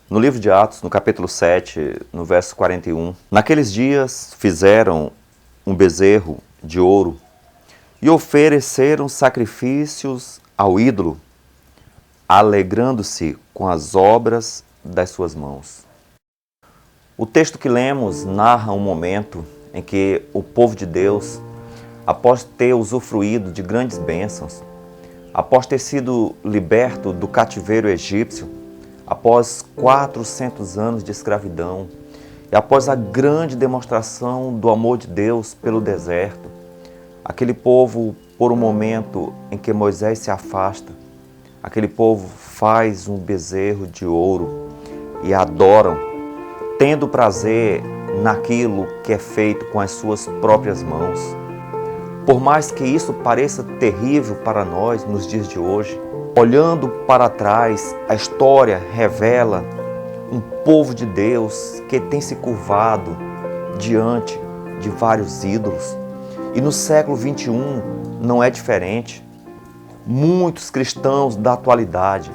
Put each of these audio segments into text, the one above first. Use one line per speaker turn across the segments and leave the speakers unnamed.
No livro de Atos, no capítulo 7, no verso 41, naqueles dias fizeram um bezerro de ouro e ofereceram sacrifícios ao ídolo, alegrando-se com as obras das suas mãos. O texto que lemos narra um momento em que o povo de Deus, após ter usufruído de grandes bênçãos, após ter sido liberto do cativeiro egípcio, após 400 anos de escravidão e após a grande demonstração do amor de Deus pelo deserto, aquele povo, por um momento em que Moisés se afasta, aquele povo faz um bezerro de ouro e adoram, tendo prazer naquilo que é feito com as suas próprias mãos. Por mais que isso pareça terrível para nós nos dias de hoje, olhando para trás, a história revela um povo de Deus que tem se curvado diante de vários ídolos. E no século XXI não é diferente. Muitos cristãos da atualidade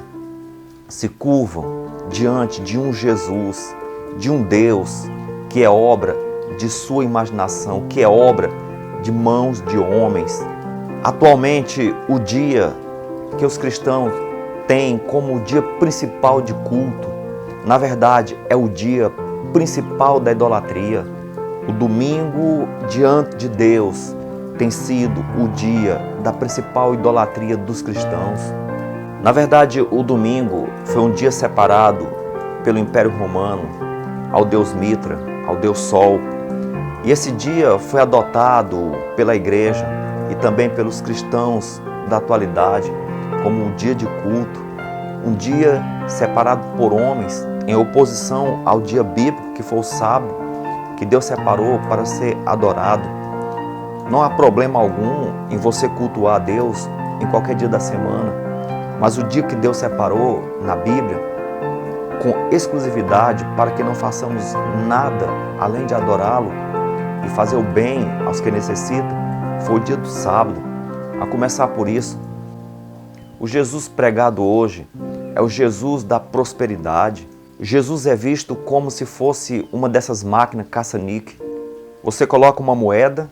se curvam diante de um Jesus, de um Deus que é obra de sua imaginação, que é obra de mãos de homens. Atualmente, o dia que os cristãos têm como o dia principal de culto, na verdade, é o dia principal da idolatria. O domingo diante de Deus tem sido o dia da principal idolatria dos cristãos. Na verdade, o domingo foi um dia separado pelo Império Romano ao deus Mitra, ao deus Sol. E esse dia foi adotado pela igreja e também pelos cristãos da atualidade como um dia de culto, um dia separado por homens em oposição ao dia bíblico que foi o sábado, que Deus separou para ser adorado. Não há problema algum em você cultuar a Deus em qualquer dia da semana, mas o dia que Deus separou na Bíblia, com exclusividade para que não façamos nada além de adorá-lo e fazer o bem aos que necessitam, foi o dia do sábado. A começar por isso, o Jesus pregado hoje é o Jesus da prosperidade. Jesus é visto como se fosse uma dessas máquinas caça-níquel. Você coloca uma moeda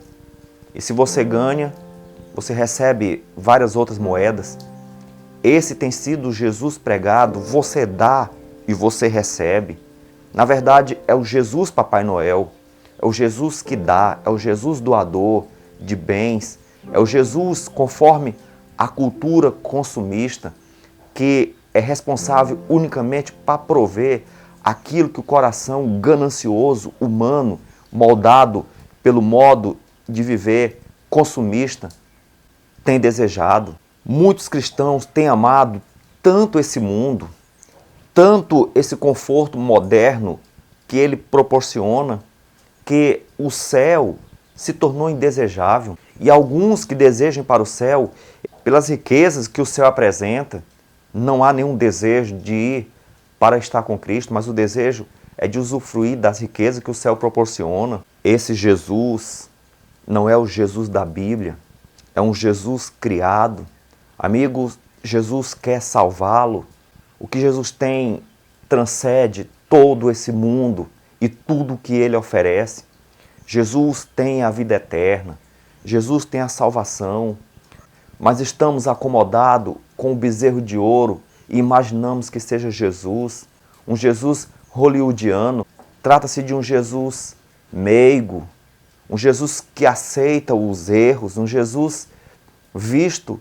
e se você ganha, você recebe várias outras moedas. Esse tem sido o Jesus pregado, você dá e você recebe. Na verdade, é o Jesus Papai Noel, é o Jesus que dá, é o Jesus doador de bens, é o Jesus conforme a cultura consumista, que é responsável unicamente para prover aquilo que o coração ganancioso, humano, moldado pelo modo de viver consumista, tem desejado. Muitos cristãos têm amado tanto esse mundo, tanto esse conforto moderno que ele proporciona, que o céu se tornou indesejável. E alguns que desejam para o céu, pelas riquezas que o céu apresenta, não há nenhum desejo de ir para estar com Cristo, mas o desejo é de usufruir das riquezas que o céu proporciona. Esse Jesus não é o Jesus da Bíblia, é um Jesus criado. Amigos, Jesus quer salvá-lo. O que Jesus tem transcende todo esse mundo e tudo o que ele oferece. Jesus tem a vida eterna, Jesus tem a salvação, mas estamos acomodados com o bezerro de ouro e imaginamos que seja Jesus, um Jesus hollywoodiano. Trata-se de um Jesus meigo, um Jesus que aceita os erros, um Jesus visto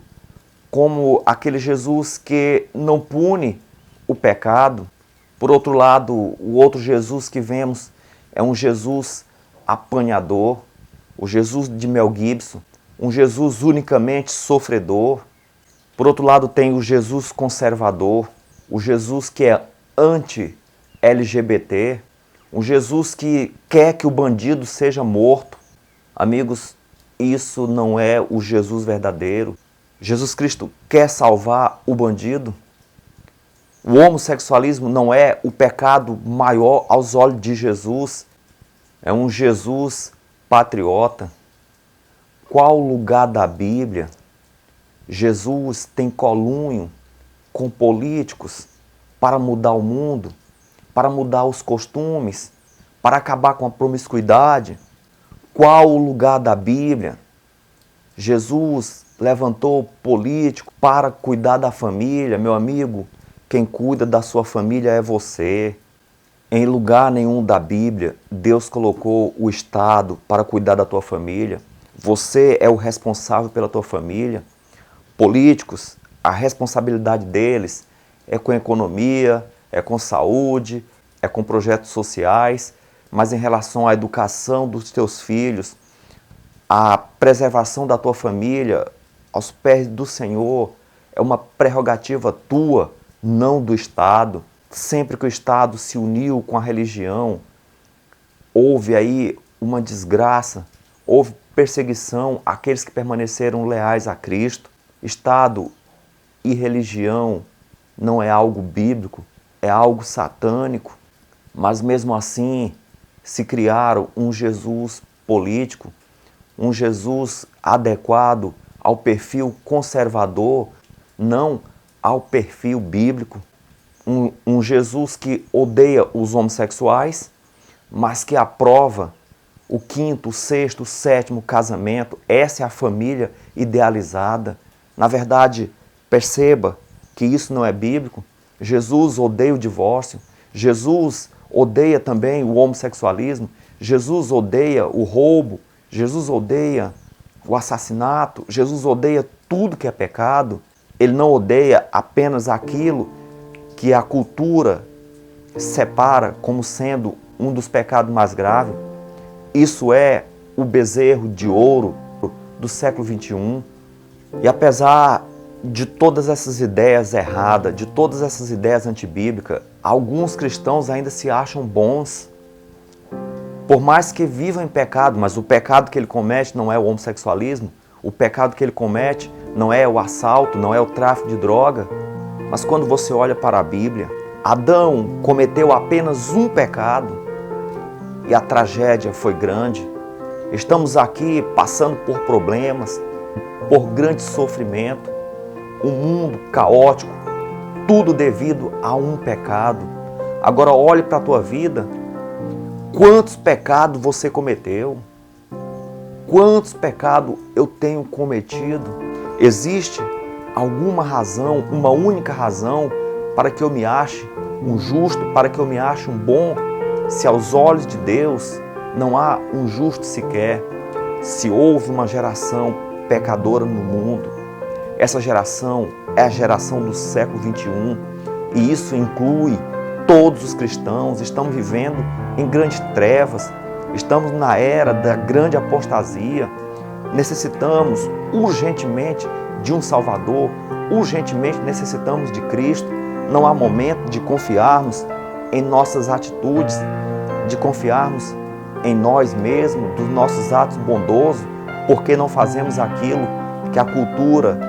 como aquele Jesus que não pune o pecado. Por outro lado, o outro Jesus que vemos é um Jesus apanhador, o Jesus de Mel Gibson, um Jesus unicamente sofredor. Por outro lado, tem o Jesus conservador, o Jesus que é anti-LGBT, um Jesus que quer que o bandido seja morto. Amigos, isso não é o Jesus verdadeiro. Jesus Cristo quer salvar o bandido. O homossexualismo não é o pecado maior aos olhos de Jesus. É um Jesus patriota. Qual lugar da Bíblia Jesus tem colunho com políticos para mudar o mundo? para mudar os costumes, para acabar com a promiscuidade? Qual o lugar da Bíblia? Jesus levantou político para cuidar da família. Meu amigo, quem cuida da sua família é você. Em lugar nenhum da Bíblia, Deus colocou o Estado para cuidar da tua família. Você é o responsável pela tua família. Políticos, a responsabilidade deles é com economia, é com saúde, é com projetos sociais, mas em relação à educação dos teus filhos, a preservação da tua família aos pés do Senhor é uma prerrogativa tua, não do Estado. Sempre que o Estado se uniu com a religião, houve aí uma desgraça, houve perseguição àqueles que permaneceram leais a Cristo. Estado e religião não é algo bíblico, é algo satânico, mas mesmo assim se criaram um Jesus político, um Jesus adequado ao perfil conservador, não ao perfil bíblico. Um Jesus que odeia os homossexuais, mas que aprova o quinto, o sexto, o sétimo casamento. Essa é a família idealizada. Na verdade, perceba que isso não é bíblico. Jesus odeia o divórcio. Jesus odeia também o homossexualismo. Jesus odeia o roubo. Jesus odeia o assassinato. Jesus odeia tudo que é pecado. Ele não odeia apenas aquilo que a cultura separa como sendo um dos pecados mais graves. Isso é o bezerro de ouro do século XXI. E apesar de todas essas ideias erradas, de todas essas ideias antibíblicas, alguns cristãos ainda se acham bons. Por mais que vivam em pecado, mas o pecado que ele comete não é o homossexualismo, o pecado que ele comete não é o assalto, não é o tráfico de droga. Mas quando você olha para a Bíblia, Adão cometeu apenas um pecado e a tragédia foi grande. Estamos aqui passando por problemas, por grande sofrimento, um mundo caótico, tudo devido a um pecado. Agora olhe para a tua vida, quantos pecados você cometeu? Quantos pecados eu tenho cometido? Existe alguma razão, uma única razão para que eu me ache um justo, para que eu me ache um bom? Se aos olhos de Deus não há um justo sequer, se houve uma geração pecadora no mundo, essa geração é a geração do século XXI e isso inclui todos os cristãos. Estamos vivendo em grandes trevas, estamos na era da grande apostasia, necessitamos urgentemente de um Salvador, urgentemente necessitamos de Cristo. Não há momento de confiarmos em nossas atitudes, de confiarmos em nós mesmos, dos nossos atos bondosos, porque não fazemos aquilo que a cultura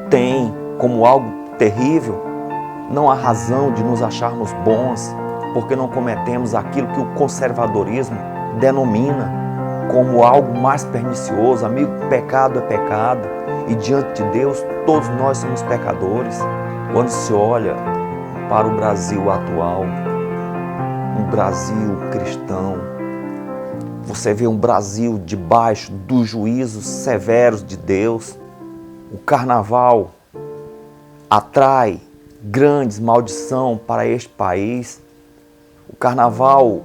tem como algo terrível. Não há razão de nos acharmos bons, porque não cometemos aquilo que o conservadorismo denomina como algo mais pernicioso. Amigo, pecado é pecado e diante de Deus todos nós somos pecadores. Quando se olha para o Brasil atual, um Brasil cristão, você vê um Brasil debaixo dos juízos severos de Deus. O carnaval atrai grandes maldição para este país. O carnaval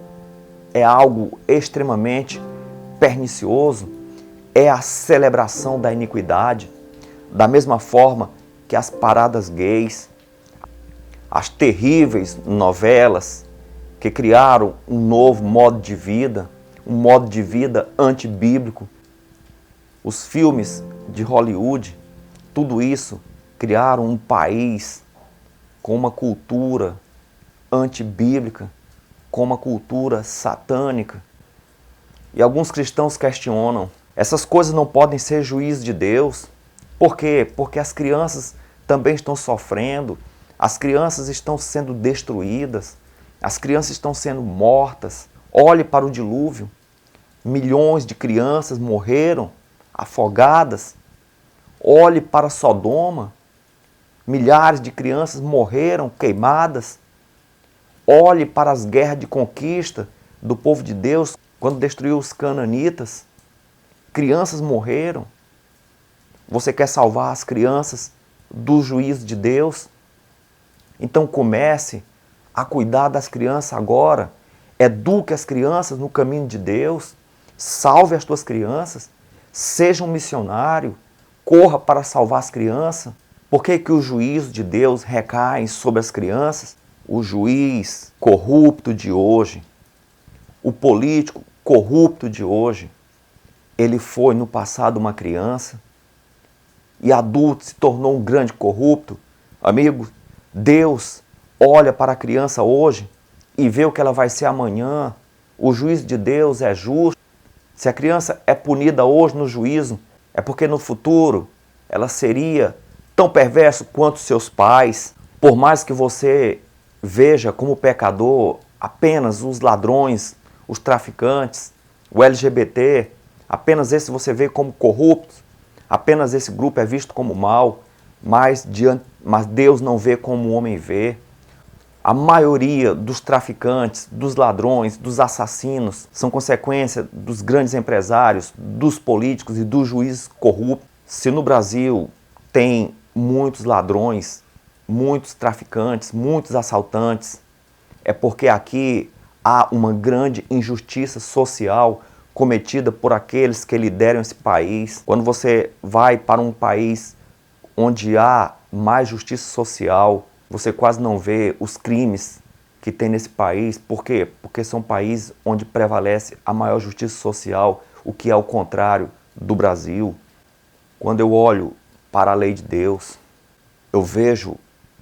é algo extremamente pernicioso, é a celebração da iniquidade, da mesma forma que as paradas gays, as terríveis novelas que criaram um novo modo de vida, um modo de vida antibíblico, os filmes de Hollywood, tudo isso criaram um país com uma cultura antibíblica, com uma cultura satânica. E alguns cristãos questionam, essas coisas não podem ser juízo de Deus. Por quê? Porque as crianças também estão sofrendo, as crianças estão sendo destruídas, as crianças estão sendo mortas. Olhe para o dilúvio, milhões de crianças morreram afogadas. Olhe para Sodoma, milhares de crianças morreram queimadas. Olhe para as guerras de conquista do povo de Deus, quando destruiu os cananitas. Crianças morreram. Você quer salvar as crianças do juízo de Deus? Então comece a cuidar das crianças agora. Eduque as crianças no caminho de Deus. Salve as tuas crianças. Seja um missionário. Corra para salvar as crianças. Por que que o juízo de Deus recai sobre as crianças? O juiz corrupto de hoje, o político corrupto de hoje, ele foi no passado uma criança e adulto se tornou um grande corrupto. Amigo, Deus olha para a criança hoje e vê o que ela vai ser amanhã. O juízo de Deus é justo. Se a criança é punida hoje no juízo, é porque no futuro ela seria tão perversa quanto seus pais. Por mais que você veja como pecador apenas os ladrões, os traficantes, o LGBT, apenas esse você vê como corruptos, apenas esse grupo é visto como mal, mas Deus não vê como o homem vê. A maioria dos traficantes, dos ladrões, dos assassinos são consequência dos grandes empresários, dos políticos e dos juízes corruptos. Se no Brasil tem muitos ladrões, muitos traficantes, muitos assaltantes, é porque aqui há uma grande injustiça social cometida por aqueles que lideram esse país. Quando você vai para um país onde há mais justiça social, você quase não vê os crimes que tem nesse país. Por quê? Porque são países onde prevalece a maior justiça social, o que é o contrário do Brasil. Quando eu olho para a lei de Deus, eu vejo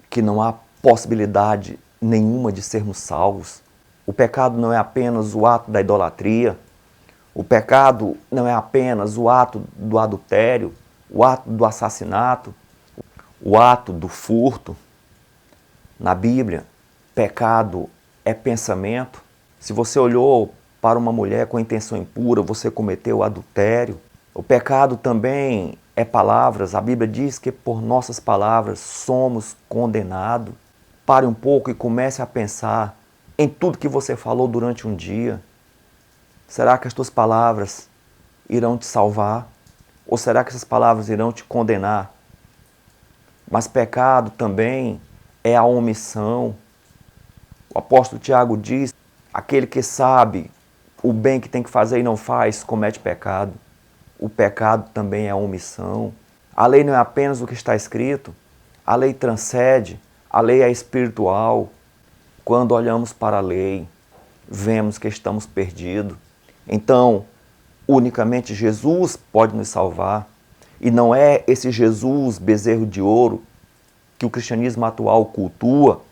que não há possibilidade nenhuma de sermos salvos. O pecado não é apenas o ato da idolatria. O pecado não é apenas o ato do adultério, o ato do assassinato, o ato do furto. Na Bíblia, pecado é pensamento. Se você olhou para uma mulher com intenção impura, você cometeu adultério. O pecado também é palavras. A Bíblia diz que por nossas palavras somos condenados. Pare um pouco e comece a pensar em tudo que você falou durante um dia. Será que as tuas palavras irão te salvar? Ou será que essas palavras irão te condenar? Mas pecado também é a omissão. O apóstolo Tiago diz, aquele que sabe o bem que tem que fazer e não faz, comete pecado. O pecado também é a omissão. A lei não é apenas o que está escrito, a lei transcende, a lei é espiritual. Quando olhamos para a lei, vemos que estamos perdidos. Então, unicamente Jesus pode nos salvar. E não é esse Jesus bezerro de ouro que o cristianismo atual cultua,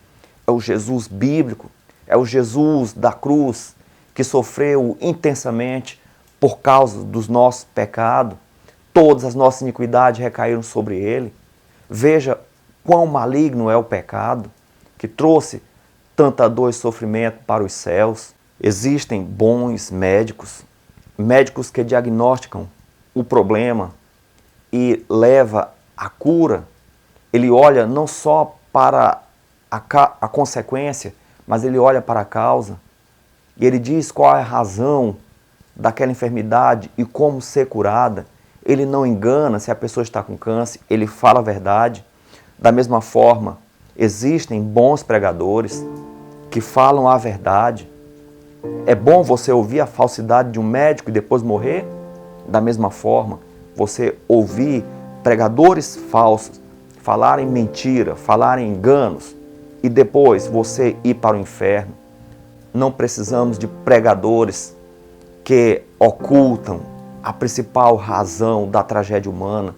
é o Jesus bíblico, é o Jesus da cruz que sofreu intensamente por causa dos nossos pecados. Todas as nossas iniquidades recaíram sobre ele. Veja quão maligno é o pecado que trouxe tanta dor e sofrimento para os céus. Existem bons médicos, médicos que diagnosticam o problema e leva à cura. Ele olha não só para a consequência, mas ele olha para a causa. E ele diz qual é a razão daquela enfermidade e como ser curada. Ele não engana se a pessoa está com câncer, ele fala a verdade. Da mesma forma, existem bons pregadores que falam a verdade. É bom você ouvir a falsidade de um médico e depois morrer? Da mesma forma, você ouvir pregadores falsos falarem mentira, falarem enganos e depois você ir para o inferno. Não precisamos de pregadores que ocultam a principal razão da tragédia humana.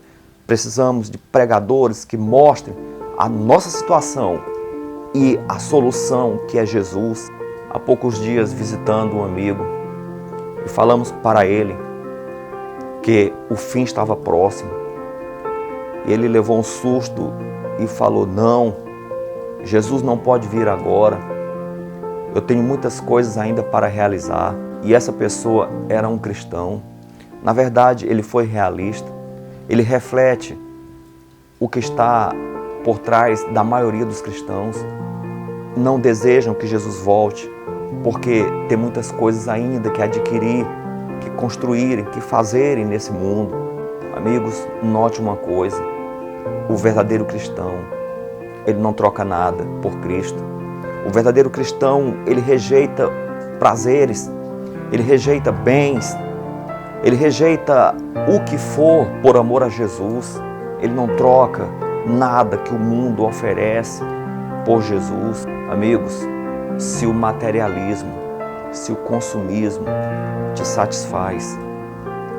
Precisamos de pregadores que mostrem a nossa situação e a solução, que é Jesus. Há poucos dias, visitando um amigo, e falamos para ele que o fim estava próximo. E ele levou um susto e falou, não, Jesus não pode vir agora. Eu tenho muitas coisas ainda para realizar. E essa pessoa era um cristão. Na verdade, ele foi realista. Ele reflete o que está por trás da maioria dos cristãos. não desejam que Jesus volte, porque tem muitas coisas ainda que adquirir, que construírem, que fazerem nesse mundo. Amigos, note uma coisa: o verdadeiro cristão, ele não troca nada por Cristo. O verdadeiro cristão, ele rejeita prazeres, ele rejeita bens, ele rejeita o que for por amor a Jesus. Ele não troca nada que o mundo oferece por Jesus. Amigos, se o materialismo, se o consumismo te satisfaz,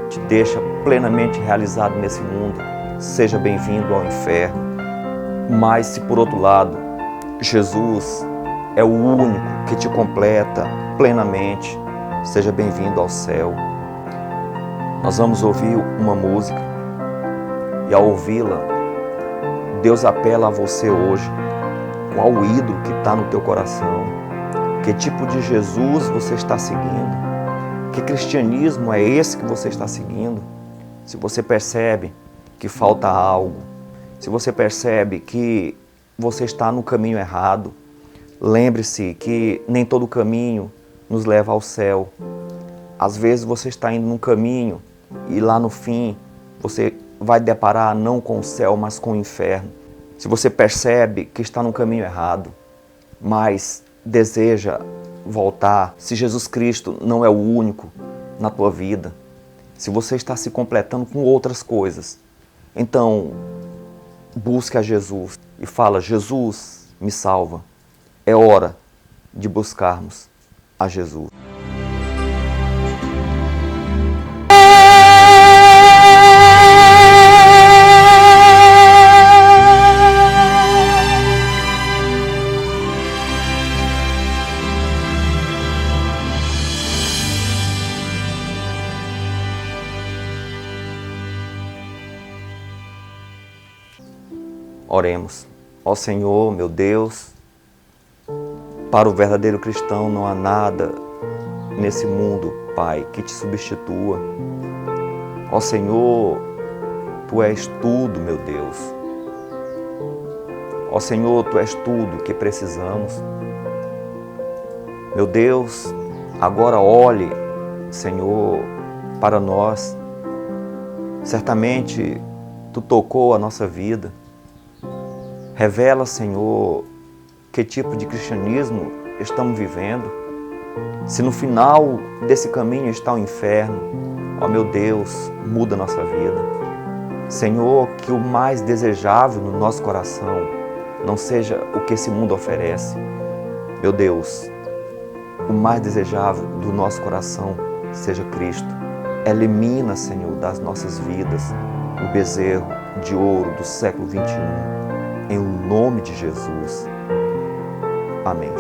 te deixa plenamente realizado nesse mundo, seja bem-vindo ao inferno. Mas se por outro lado, Jesus é o único que te completa plenamente, seja bem-vindo ao céu. Nós vamos ouvir uma música e ao ouvi-la, Deus apela a você hoje. Qual o ídolo que está no teu coração? Que tipo de Jesus você está seguindo? Que cristianismo é esse que você está seguindo? Se você percebe que falta algo, se você percebe que você está no caminho errado, lembre-se que nem todo caminho nos leva ao céu. Às vezes você está indo num caminho e lá no fim você vai deparar não com o céu, mas com o inferno. Se você percebe que está no caminho errado, mas deseja voltar, se Jesus Cristo não é o único na tua vida, se você está se completando com outras coisas, então busque a Jesus e fala: Jesus, me salva. É hora de buscarmos a Jesus. Oremos. Ó Senhor, meu Deus, para o verdadeiro cristão não há nada nesse mundo, Pai, que te substitua. Ó Senhor, Tu és tudo, meu Deus. Ó Senhor, Tu és tudo que precisamos. Meu Deus, agora olhe, Senhor, para nós. Certamente Tu tocou a nossa vida. Revela, Senhor, que tipo de cristianismo estamos vivendo. Se no final desse caminho está o inferno, ó meu Deus, muda a nossa vida. Senhor, que o mais desejável no nosso coração não seja o que esse mundo oferece. Meu Deus, o mais desejável do nosso coração seja Cristo. Elimina, Senhor, das nossas vidas o bezerro de ouro do século XXI. Em nome de Jesus. Amém.